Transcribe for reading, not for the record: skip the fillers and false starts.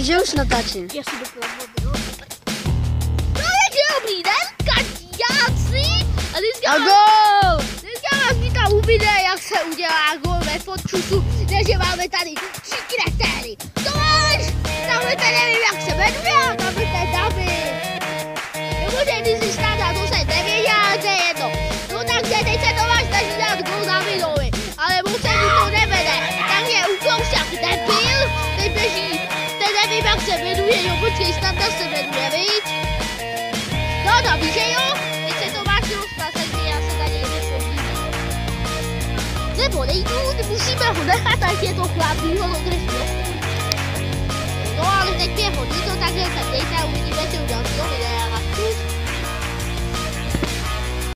že už natáčím. Já si dopila vody, jo. No takže dobrý den, kaťáci. A dneska vás vítám u videa, jak se udělá gól ve fotčusu. Takže máme tady 3 kretéry. Tomáš, tamhle ten nevím, jak se jmenuje, a tamhle ten David. Protože když jsi stádá, to se nevěděl, ale to je jedno. No takže teď se Tomáš snaží dát gól Davidovi, ale moc se mu to nevede. Takže úkous jak debil, teď běží, teď nevím, jak se jmenuje, jo, počkej, snad se jmenuje, viď? No dobrý, že jo? Teď se Tomáš rozpad, takže já se tady nepodívám. Nebo nejdu, musíme ho nechat, až je to chlapný, ho odresno. No ale teď mě hodí to takhle, tak dejte a uvidíme se u dalšího videa.